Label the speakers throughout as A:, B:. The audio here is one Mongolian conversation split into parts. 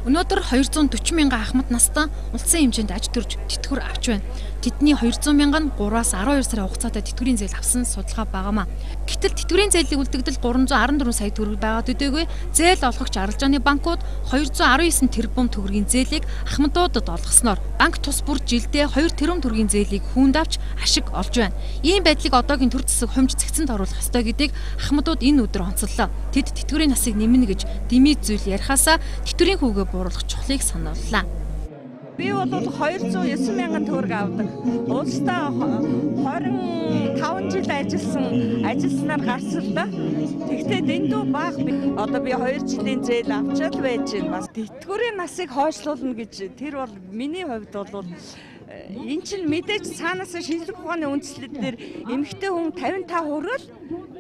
A: Өнөөдөр 240 мянган ахмад настай улсын хэмжээнд аж төрж тэтгэвэр авч байна. Тэдний 200 мянга нь 3-аас 12 сарын хугацаатай тэтгэврийн зээл авсан судалгаа байгаамаа. Гэтэл тэтгэврийн зээлийг үлдэгдэл 314 сая төгрөг байгаа төдийгүй зээл олгогч арилжааны банкуд 219 тэрбум төгрөгийн зээлийг ахмадуудад олгосноор банк тус бүр жилдээ 2 тэрбум төгрөгийн зээлийг хүнд авч ашиг олж байна. Ийм байдлыг одоогийн төр засаг хумж цэгцэнд оруулах ёстой гэдгийг ахмадууд энэ өдөр онцоллоо. Тэд тэтгэврийн насыг нэмнэ гэж дэмий зүйл ярихаасаа тэтгэврийн хүүгээ бууруулах чухлыг санууллаа.
B: Би бол 209 мянган төгрөг авдаг. Улсдаа 25 жил ажилласнаар гарсан л да. Тэгтээ дэндүү бага би. Одоо би 2 жилийн зээл авчаад байж байна. Бас тэтгэврийн насыг хойшлуулна гэж тэр бол миний хувьд бол энэ чинь мэдээж цаанаас шинжлэх ухааны үндслэл дээр эмэгтэй хүн 55 хүрэл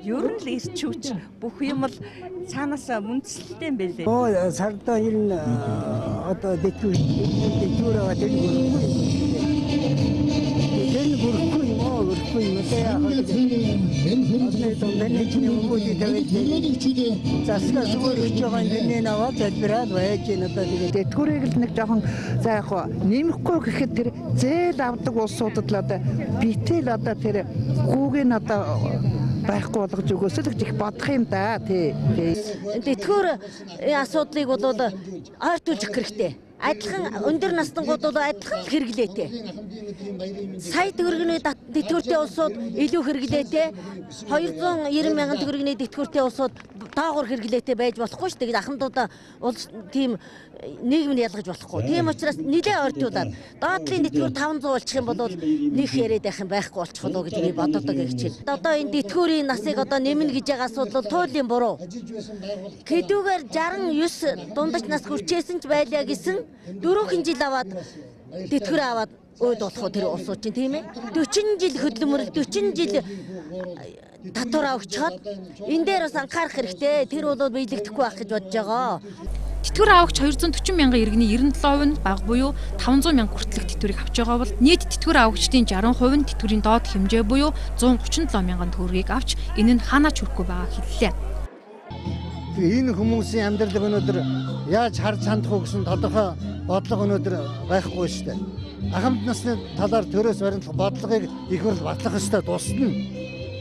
B: ер нь л ирчүүч бүх юм л цаанаас үндслэлтэй юм байлээ.
C: Сардаа ер нь одоо дэтгэврээ тэр бүрхгүй юм
D: тэтгэврийг л нэг жоохон за яг нэмэхгүй гэхэд тэр зээл авдаг улсуудад л одоо битэл одоо тэр хүүгийн одоо байхгүй болгож өгөөсэй л гэж их бодох юм да тий.
E: Тэтгэврийн асуудлыг бол ойртуулж өгөх хэрэгтэй. Адилхан өндөр настангууд бол адилхан хэрэглээтэй. Сая төгрөгийн тэтгэвртэй улсууд илүү хэрэглээтэй, 290 мянган төгрөгийн тэтгэвртэй улсууд доогуур хэрэглээтэй байж болохгүй шүү дээ. Ахмадуудаа улс тийм нийгмийг ялгаж болохгүй. Тийм учраас нэлээд ойртуулаад доотлын тэтгэвэр 500 болчих юм бол нэг яриад байх юм байхгүй болчих болоо гэж би боддог гэж байна. Одоо энэ тэтгэврийн насыг одоо нэмнэ гэж байгаа асуудал туйлын буруу. Хэдүүгээр 69 дундаж нас хүрчээсэн ч байлаа гэсэн 4 жил аваад тэтгэвэр аваад өөд болох тэр улсууд чинь тийм ээ 40 жил хөдөлмөр 40 жил татвар авчихад энэ дээр бас анхаарах хэрэгтэй. Тэр бол биелэгдэхгүй байх гэж бодож байгаа.
A: Тэтгэвэр авагч 240 мянган иргэний 97% нь бага буюу 500 мянга хүртэлх тэтгэврийг авч байгаа бол нийт тэтгэвэр авагчдын 60% нь тэтгэврийн доод хэмжээ буюу 137 мянган төгрөгийг авч энэ нь хаанаач хүрэхгүй байгаа хэллээ.
C: Энэ хүмүүсийн амьдралыг өнөөдөр яаж харж хандах уу гэсэн тодорхой бодлого өнөөдөр байхгүй шүү дээ. Ахмад насны талаар төрөөс баримтлах бодлогыг их хурл батлах ёстой тусна.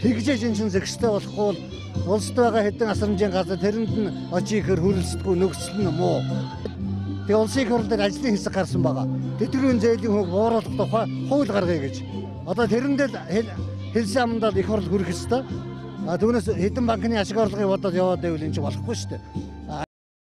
C: Тэгжээж энэ чинь зэгстэй болохгүй улсд байгаа хэдэн асрамжийн газар тэрэнд нь очиг хэр хүрэлцдэггүй нөхцөл нь муу. Тэгээ улсын их хурлаар ажлын хэсэг гарсан байгаа. Тэтгэврийн зээлийн хөөг бууруулах тухай хууль гаргая гэж. Одоо тэрэндээ хэлсэн амдаа их хурл хүрэх ёстой. Түүнээс хэдэн банкны ашиг орлогыг бодоод яваад байвал энэ ч болохгүй шүү дээ.